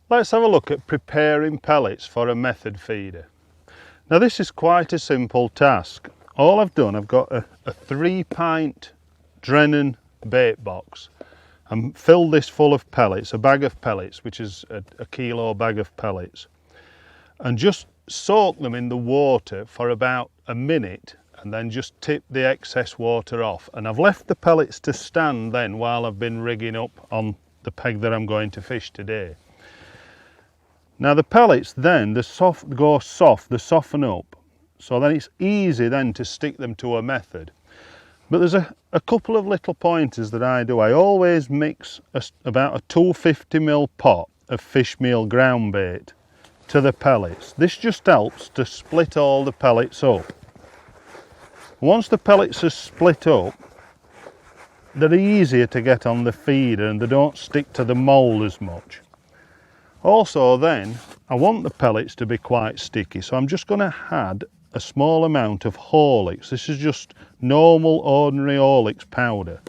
Let's have a look at preparing pellets for a method feeder. Now this is quite a simple task. All I've done, I've got a 3-pint Drennan bait box and filled this full of pellets, a bag of pellets, which is a kilo bag of pellets, and just soak them in the water for about a minute and then just tip the excess water off. And I've left the pellets to stand then while I've been rigging up on the peg that I'm going to fish today. Now the pellets then, they go soft, they soften up, so then it's easy then to stick them to a method. But there's a couple of little pointers that I do. I always mix about a 250ml pot of fish meal ground bait to the pellets. This just helps to split all the pellets up. Once the pellets are split up, they're easier to get on the feeder and they don't stick to the mould as much. Also then, I want the pellets to be quite sticky, so I'm just going to add a small amount of Horlicks. This is just normal ordinary Horlicks powder.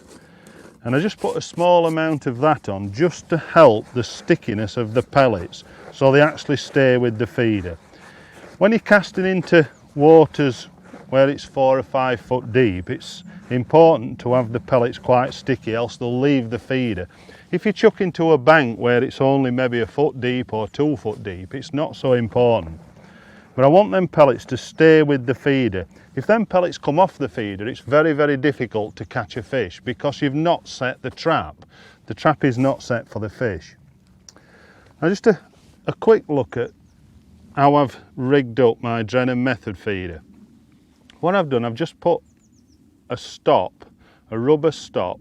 And I just put a small amount of that on just to help the stickiness of the pellets so they actually stay with the feeder. When you're casting into waters where it's 4 or 5 foot deep, it's important to have the pellets quite sticky, else they'll leave the feeder. If you chuck into a bank where it's only maybe a foot deep or 2 foot deep, it's not so important. But I want them pellets to stay with the feeder. If them pellets come off the feeder, it's very, very difficult to catch a fish because you've not set the trap. The trap is not set for the fish. Now just a quick look at how I've rigged up my Drennan method feeder. What I've done, I've just put a stop, a rubber stop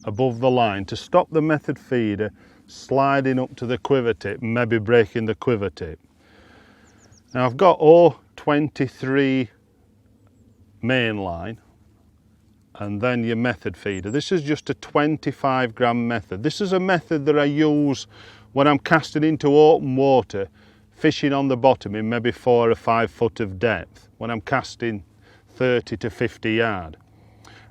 above the line to stop the method feeder sliding up to the quiver tip and maybe breaking the quiver tip. Now I've got 023 main line and then your method feeder. This is just a 25 gram method. This is a method that I use when I'm casting into open water, fishing on the bottom in maybe 4 or 5 foot of depth, when I'm casting 30 to 50 yard.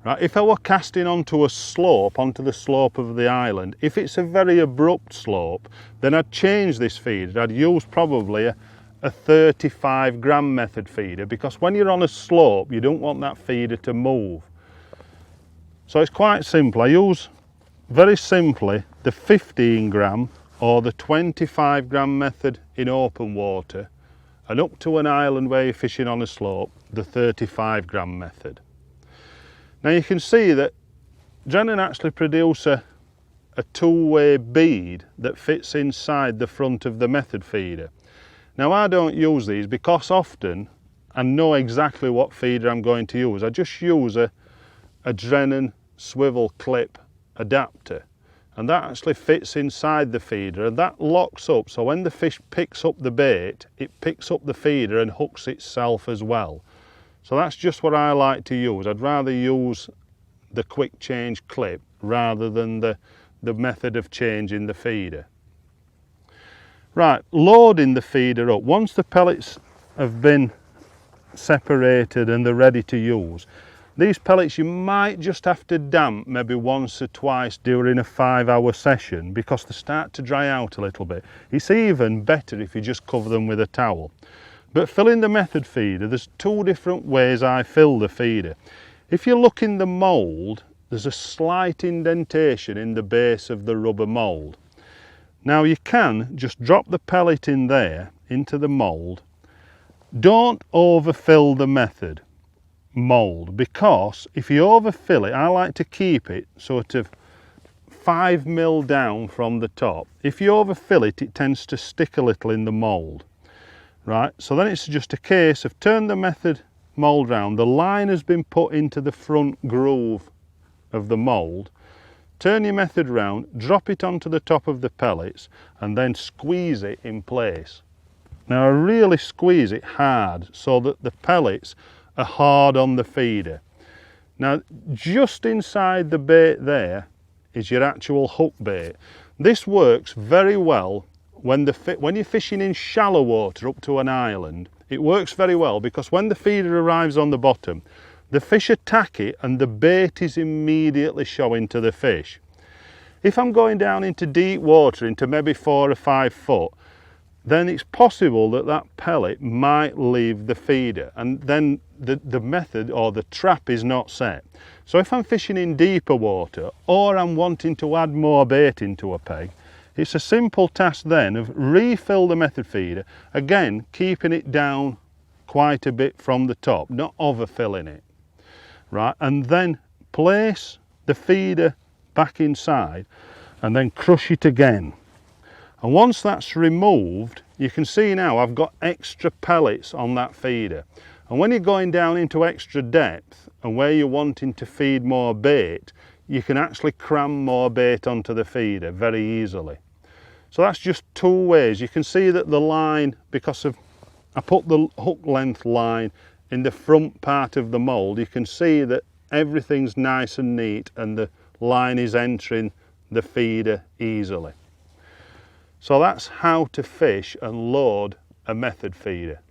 Right, if I were casting onto a slope, onto the slope of the island, if it's a very abrupt slope, then I'd change this feeder. I'd use probably a 35 gram method feeder, because when you're on a slope, you don't want that feeder to move. So it's quite simple. I use, very simply, the 15 gram or the 25 gram method in open water, and up to an island where you're fishing on a slope, the 35 gram method. Now you can see that Drennan actually produce a two-way bead that fits inside the front of the method feeder. Now I don't use these because often I know exactly what feeder I'm going to use. I just use a Drennan swivel clip adapter, and that actually fits inside the feeder and that locks up, so when the fish picks up the bait, it picks up the feeder and hooks itself as well. So that's just what I like to use. I'd rather use the quick change clip rather than the method of changing the feeder. Right, loading the feeder up. Once the pellets have been separated and they're ready to use, these pellets you might just have to damp maybe once or twice during a 5-hour session because they start to dry out a little bit. It's even better if you just cover them with a towel. But filling the method feeder, there's 2 different ways I fill the feeder. If you look in the mould, there's a slight indentation in the base of the rubber mould. Now you can just drop the pellet in there, into the mould. Don't overfill the method mould, because if you overfill it, I like to keep it sort of 5 mil down from the top. If you overfill it, it tends to stick a little in the mould. Right, so then it's just a case of turn the method mould round. The line has been put into the front groove of the mould. Turn your method round, drop it onto the top of the pellets and then squeeze it in place. Now I really squeeze it hard so that the pellets are hard on the feeder. Now just inside the bait there is your actual hook bait. This works very well when you're fishing in shallow water up to an island. It works very well because when the feeder arrives on the bottom, the fish attack it and the bait is immediately showing to the fish. If I'm going down into deep water, into maybe 4 or 5 foot, then it's possible that that pellet might leave the feeder, and then the method or the trap is not set. So if I'm fishing in deeper water, or I'm wanting to add more bait into a peg, it's a simple task then of refill the method feeder, again keeping it down quite a bit from the top, not overfilling it, right? And then place the feeder back inside and then crush it again. And once that's removed, you can see now I've got extra pellets on that feeder. And when you're going down into extra depth and where you're wanting to feed more bait, you can actually cram more bait onto the feeder very easily. So that's just 2 ways. You can see that the line, because of I put the hook length line in the front part of the mould, you can see that everything's nice and neat and the line is entering the feeder easily. So that's how to fish and load a method feeder.